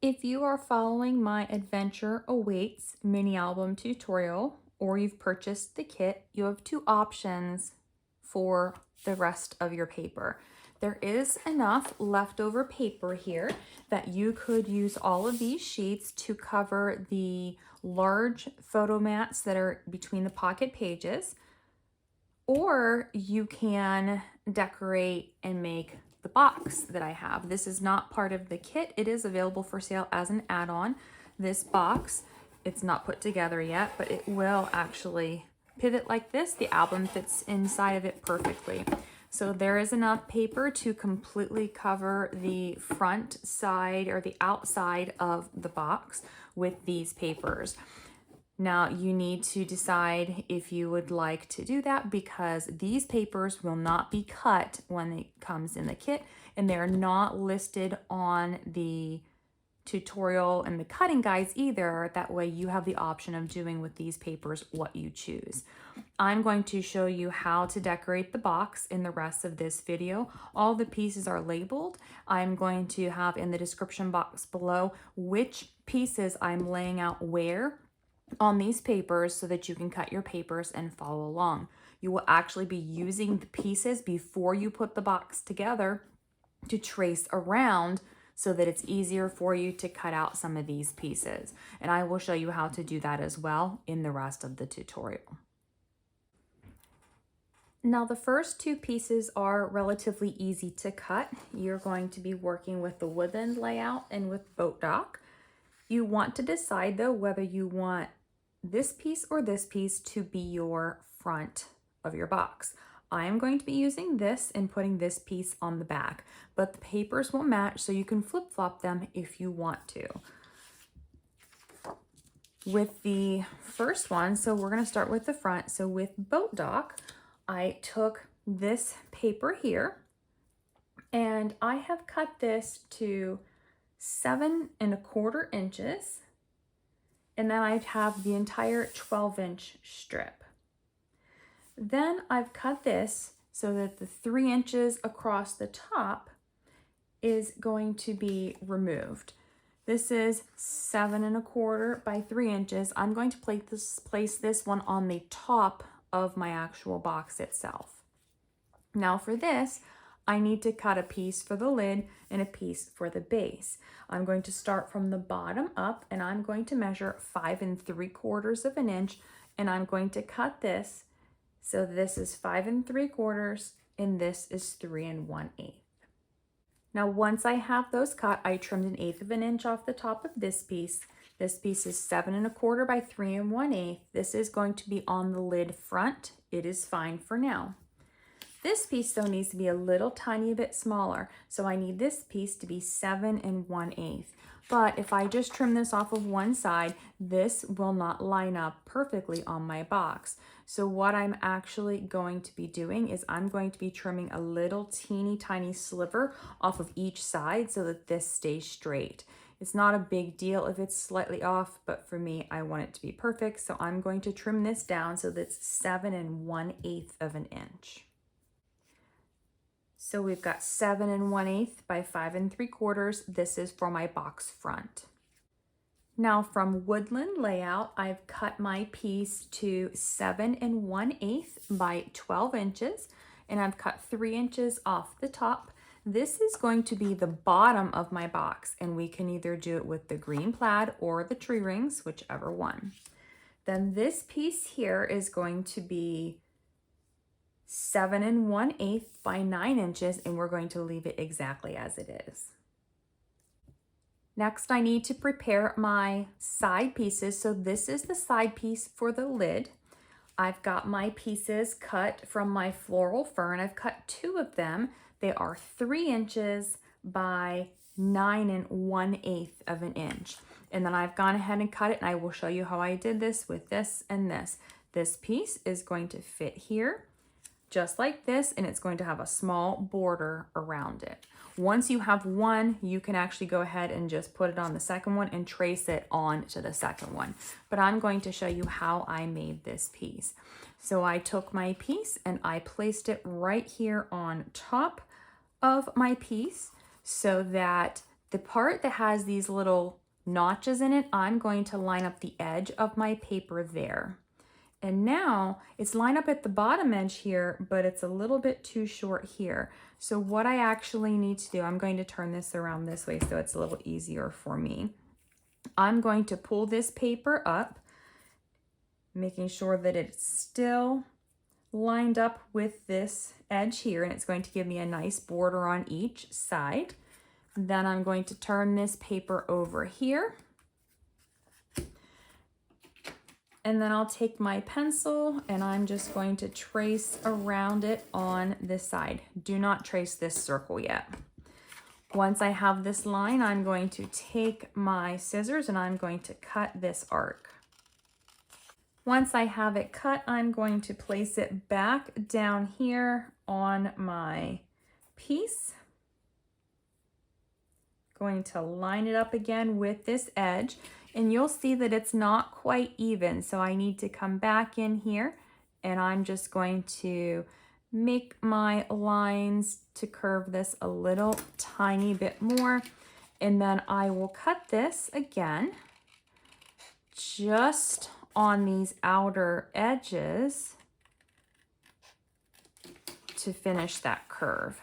If you are following my Adventure Awaits mini album tutorial or you've purchased the kit, you have two options for the rest of your paper. There is enough leftover paper here that you could use all of these sheets to cover the large photo mats that are between the pocket pages, or you can decorate and make the box that I have. This is not part of the kit. It is available for sale as an add-on. This box, it's not put together yet, but it will actually pivot like this. The album fits inside of it perfectly. So there is enough paper to completely cover the front side or the outside of the box with these papers. Now you need to decide if you would like to do that, because these papers will not be cut when it comes in the kit, and they're not listed on the tutorial and the cutting guides either. That way you have the option of doing with these papers what you choose. I'm going to show you how to decorate the box in the rest of this video. All the pieces are labeled. I'm going to have in the description box below which pieces I'm laying out where on these papers so that you can cut your papers and follow along. You will actually be using the pieces before you put the box together to trace around so that it's easier for you to cut out some of these pieces. And I will show you how to do that as well in the rest of the tutorial. Now the first two pieces are relatively easy to cut. You're going to be working with the Woodland Layout and with Boat Dock. You want to decide though whether you want this piece or this piece to be your front of your box. I am going to be using this and putting this piece on the back, but the papers will match, so you can flip-flop them if you want to. With the first one, so we're going to start with the front. So with Boat Dock, I took this paper here and I have cut this to 7¼ inches. And then I have the entire 12-inch strip. Then I've cut this so that the 3 inches across the top is going to be removed. This is 7¼ by 3 inches. I'm going to place this one on the top of my actual box itself. Now for this, I need to cut a piece for the lid and a piece for the base. I'm going to start from the bottom up and I'm going to measure 5¾ inch, and I'm going to cut this. So this is 5¾ and this is 3⅛. Now once I have those cut, I trimmed 1/8 inch off the top of this piece. This piece is 7¼ by 3⅛. This is going to be on the lid front. It is fine for now. This piece though needs to be a little tiny bit smaller, so I need this piece to be 7⅛. But if I just trim this off of one side, this will not line up perfectly on my box. So what I'm actually going to be doing is I'm going to be trimming a little teeny tiny sliver off of each side so that this stays straight. It's not a big deal if it's slightly off, but for me, I want it to be perfect. So I'm going to trim this down so that's 7⅛ inch. So we've got 7⅛ by 5¾ This is for my box front. Now from Woodland Layout, I've cut my piece to 7⅛ by 12 inches, and I've cut 3 inches off the top. This is going to be the bottom of my box, and we can either do it with the green plaid or the tree rings, whichever one. Then this piece here is going to be 7⅛ by 9 inches, and we're going to leave it exactly as it is. Next, I need to prepare my side pieces. So this is the side piece for the lid. I've got my pieces cut from my Floral Fern. I've cut 2 of them. They are 3 inches by 9⅛ inch. And then I've gone ahead and cut it, and I will show you how I did this with this and this. This piece is going to fit here, just like this, and it's going to have a small border around it. Once you have one, you can actually go ahead and just put it on the second one and trace it on to the second one. But I'm going to show you how I made this piece. So I took my piece and I placed it right here on top of my piece so that The part that has these little notches in it, I'm going to line up the edge of my paper there. And now it's lined up at the bottom edge here, but it's a little bit too short here. So what I actually need to do, I'm going to turn this around this way so it's a little easier for me. I'm going to pull this paper up, making sure that it's still lined up with this edge here, and it's going to give me a nice border on each side. Then I'm going to turn this paper over here. And then I'll take my pencil and I'm just going to trace around it on this side. Do not trace this circle yet. Once I have this line, I'm going to take my scissors and I'm going to cut this arc. Once I have it cut, I'm going to place it back down here on my piece. Going to line it up again with this edge. And you'll see that it's not quite even, so I need to come back in here and I'm just going to make my lines to curve this a little tiny bit more, and then I will cut this again just on these outer edges to finish that curve.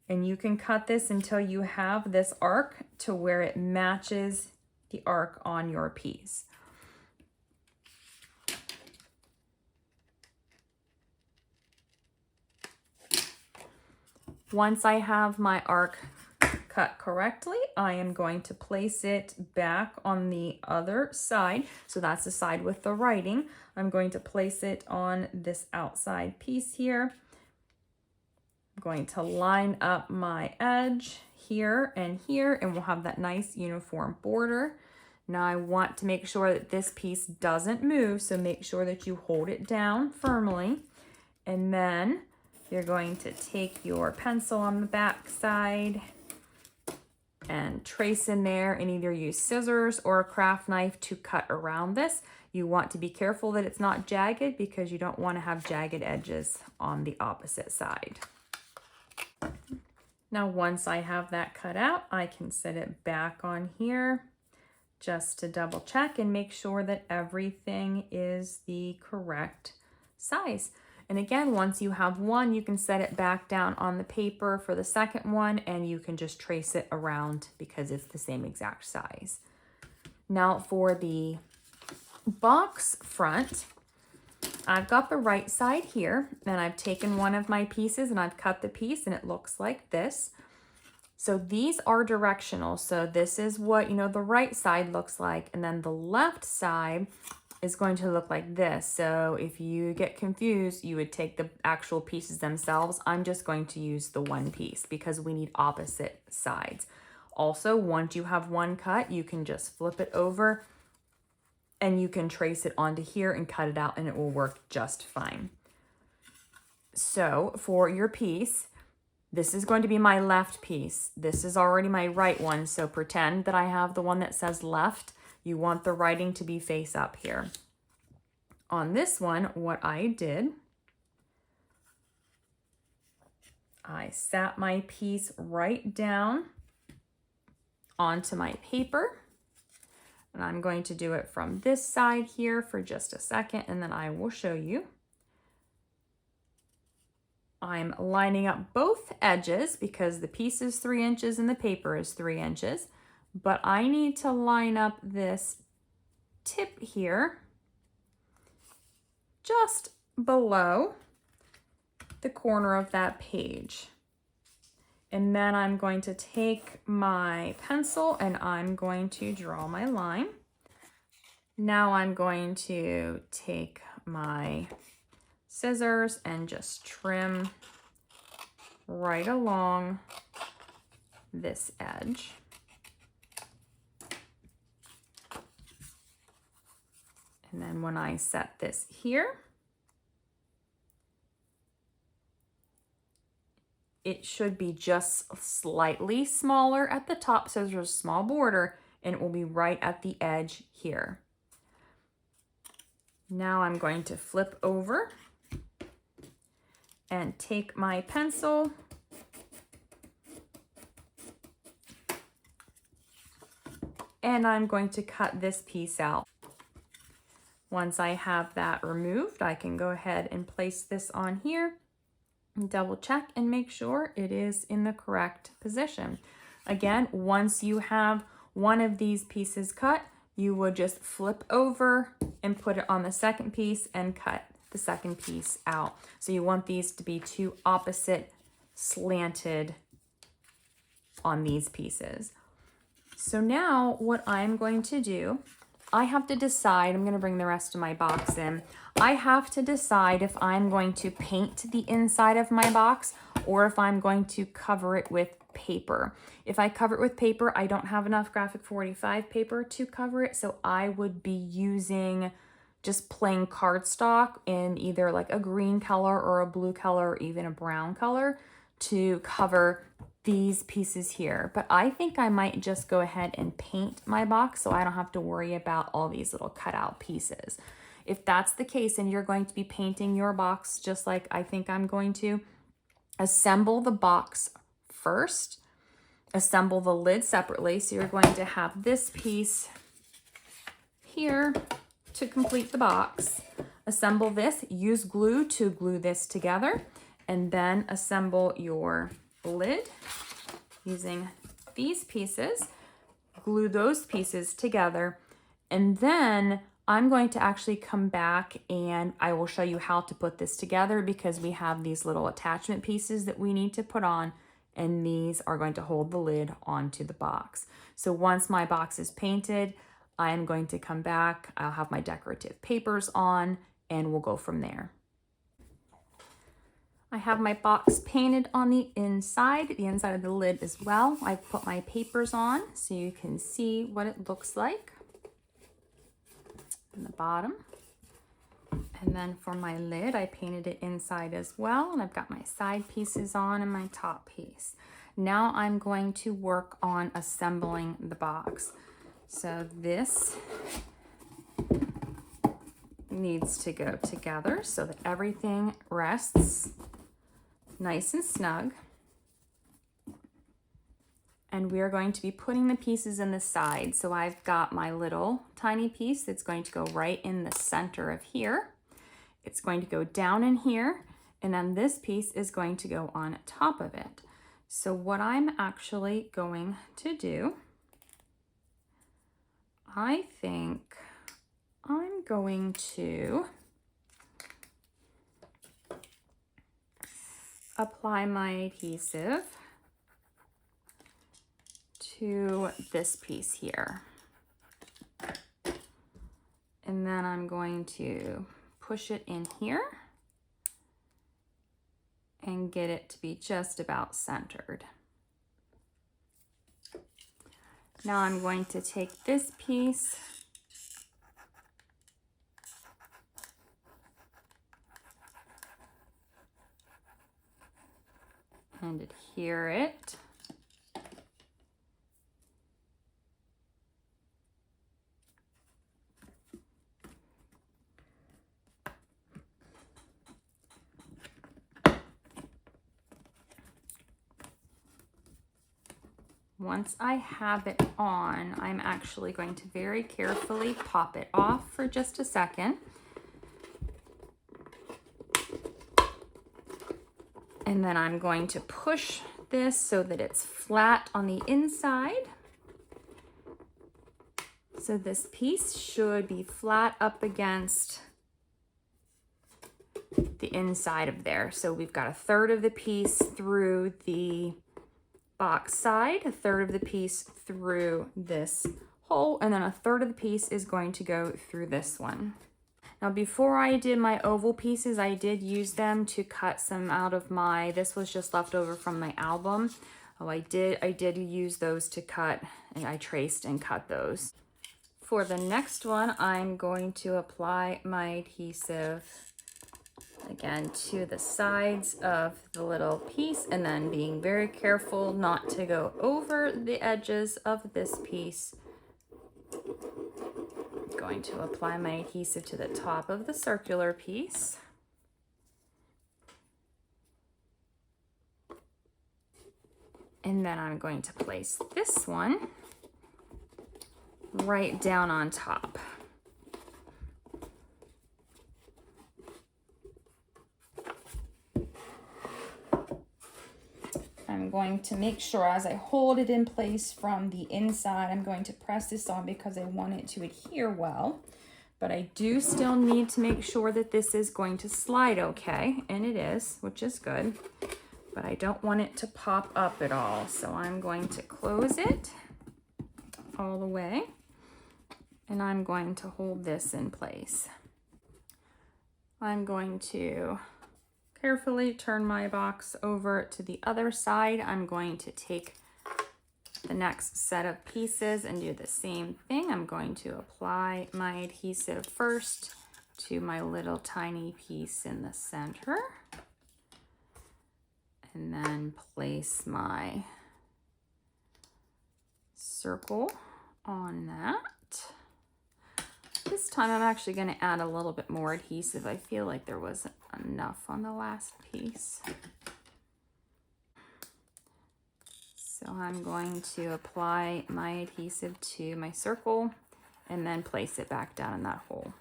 And you can cut this until you have this arc to where it matches the arc on your piece. Once I have my arc cut correctly, I am going to place it back on the other side. So that's the side with the writing. I'm going to place it on this outside piece here. I'm going to line up my edge here, and we'll have that nice uniform border. Now I want to make sure that this piece doesn't move, so make sure that you hold it down firmly. And then you're going to take your pencil on the back side and trace in there, and either use scissors or a craft knife to cut around this. You want to be careful that it's not jagged because you don't want to have jagged edges on the opposite side. Now once I have that cut out, I can set it back on here just to double check and make sure that everything is the correct size. And again, once you have one, you can set it back down on the paper for the second one, and you can just trace it around because it's the same exact size. Now for the box front, I've got the right side here, and I've taken one of my pieces and I've cut the piece, and it looks like this. So these are directional. So this is what, the right side looks like, and then the left side is going to look like this. So if you get confused, you would take the actual pieces themselves. I'm just going to use the one piece because we need opposite sides. Also, once you have one cut, you can just flip it over and you can trace it onto here and cut it out, and it will work just fine. So for your piece, this is going to be my left piece. This is already my right one. So pretend that I have the one that says left. You want the writing to be face up here. On this one, what I did, I sat my piece right down onto my paper. And I'm going to do it from this side here for just a second, and then I will show you. I'm lining up both edges because the piece is 3 inches and the paper is 3 inches. But I need to line up this tip here just below the corner of that page. And then I'm going to take my pencil and I'm going to draw my line. Now I'm going to take my scissors and just trim right along this edge. And then when I set this here, it should be just slightly smaller at the top, so there's a small border, and it will be right at the edge here. Now I'm going to flip over and take my pencil and I'm going to cut this piece out. Once I have that removed, I can go ahead and place this on here, double check and make sure it is in the correct position. Again, once you have one of these pieces cut, you would just flip over and put it on the second piece and cut the second piece out. So you want these to be two opposite slanted on these pieces. So now what I'm going to do, I have to decide, I'm going to bring the rest of my box in. I have to decide if I'm going to paint the inside of my box or if I'm going to cover it with paper. If I cover it with paper, I don't have enough graphic 45 paper to cover it, so I would be using just plain cardstock in either like a green color or a blue color or even a brown color to cover these pieces here. But I think I might just go ahead and paint my box so I don't have to worry about all these little cutout pieces. If that's the case and you're going to be painting your box just like I think I'm going to, assemble the box first, assemble the lid separately. So you're going to have this piece here to complete the box. Assemble this, use glue to glue this together, and then assemble your lid using these pieces, glue those pieces together, and then I'm going to actually come back and I will show you how to put this together because we have these little attachment pieces that we need to put on, and these are going to hold the lid onto the box. So once my box is painted, I'm going to come back, I'll have my decorative papers on, and we'll go from there. I have my box painted on the inside of the lid as well. I've put my papers on so you can see what it looks like in the bottom. And then for my lid, I painted it inside as well, and I've got my side pieces on and my top piece. Now I'm going to work on assembling the box. So this needs to go together so that everything rests nice and snug. And we are going to be putting the pieces in the side. So I've got my little tiny piece that's going to go right in the center of here. It's going to go down in here, and then this piece is going to go on top of it. So what I'm actually going to do, I think I'm going to apply my adhesive to this piece here. And then I'm going to push it in here and get it to be just about centered. Now I'm going to take this piece and adhere it. Once I have it on, I'm actually going to very carefully pop it off for just a second. And then I'm going to push this so that it's flat on the inside. So this piece should be flat up against the inside of there. So we've got a third of the piece through the box side, a third of the piece through this hole, and then a third of the piece is going to go through this one. Now before I did my oval pieces, I did use them to cut some out of my, this was just left over from my album. Oh, I did use those to cut, and I traced and cut those. For the next one, I'm going to apply my adhesive again to the sides of the little piece, and then being very careful not to go over the edges of this piece. I'm going to apply my adhesive to the top of the circular piece. And then I'm going to place this one right down on top. I'm going to make sure as I hold it in place from the inside, I'm going to press this on because I want it to adhere well. But I do still need to make sure that this is going to slide okay, and it is, which is good. But I don't want it to pop up at all. So I'm going to close it all the way, and I'm going to hold this in place. I'm going to carefully turn my box over to the other side. I'm going to take the next set of pieces and do the same thing. I'm going to apply my adhesive first to my little tiny piece in the center, and then place my circle on that. This time I'm actually going to add a little bit more adhesive. I feel like there wasn't enough on the last piece. So I'm going to apply my adhesive to my circle and then place it back down in that hole.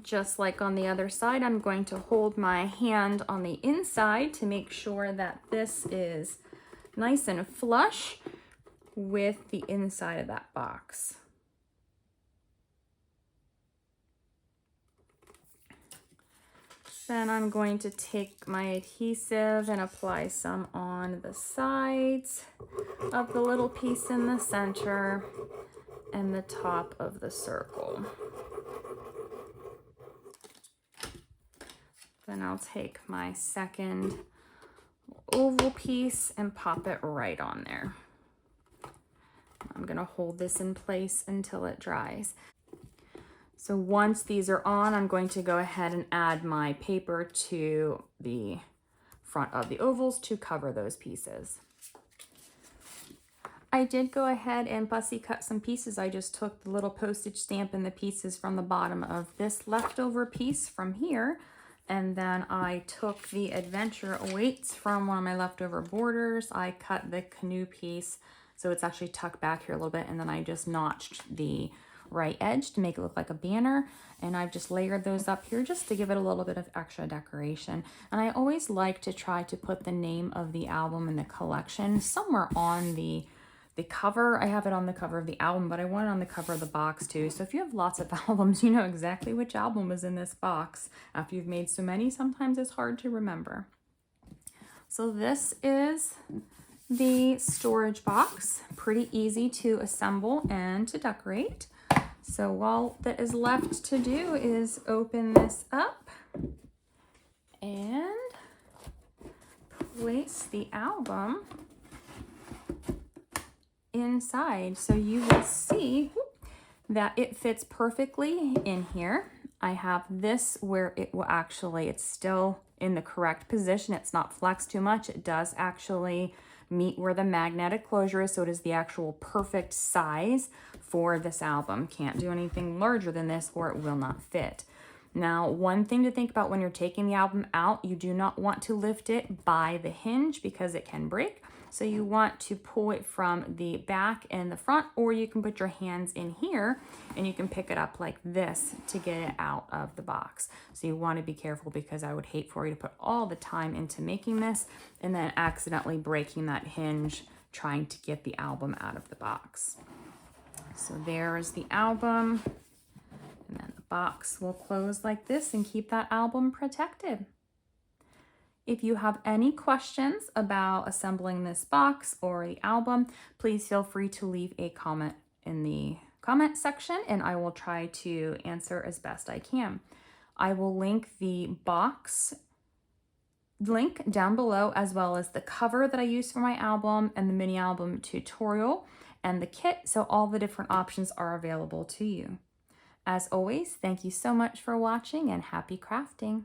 Just like on the other side, I'm going to hold my hand on the inside to make sure that this is nice and flush with the inside of that box. Then I'm going to take my adhesive and apply some on the sides of the little piece in the center and the top of the circle. Then I'll take my second oval piece and pop it right on there. I'm gonna hold this in place until it dries. So once these are on, I'm going to go ahead and add my paper to the front of the ovals to cover those pieces. I did go ahead and fussy cut some pieces. I just took the little postage stamp and the pieces from the bottom of this leftover piece from here. And then I took the Adventure Awaits from one of my leftover borders. I cut the canoe piece so it's actually tucked back here a little bit, and then I just notched the right edge to make it look like a banner. And I've just layered those up here just to give it a little bit of extra decoration. And I always like to try to put the name of the album and the collection somewhere on the cover. I have it on the cover of the album, but I want it on the cover of the box too. So if you have lots of albums, you know exactly which album is in this box. After you've made so many, sometimes it's hard to remember. So this is the storage box. Pretty easy to assemble and to decorate. So all that is left to do is open this up and place the album inside. So you will see that it fits perfectly in here. I have this where it will actually, it's still in the correct position. It's not flexed too much. It does actually meet where the magnetic closure is, so it is the actual perfect size for this album. Can't do anything larger than this or it will not fit. Now, one thing to think about when you're taking the album out, you do not want to lift it by the hinge because it can break. So you want to pull it from the back and the front, or you can put your hands in here and you can pick it up like this to get it out of the box. So you want to be careful because I would hate for you to put all the time into making this and then accidentally breaking that hinge trying to get the album out of the box. So there's the album, and then the box will close like this and keep that album protected. If you have any questions about assembling this box or the album, please feel free to leave a comment in the comment section and I will try to answer as best I can. I will link the box link down below, as well as the cover that I use for my album and the mini album tutorial and the kit, so all the different options are available to you. As always, thank you so much for watching and happy crafting.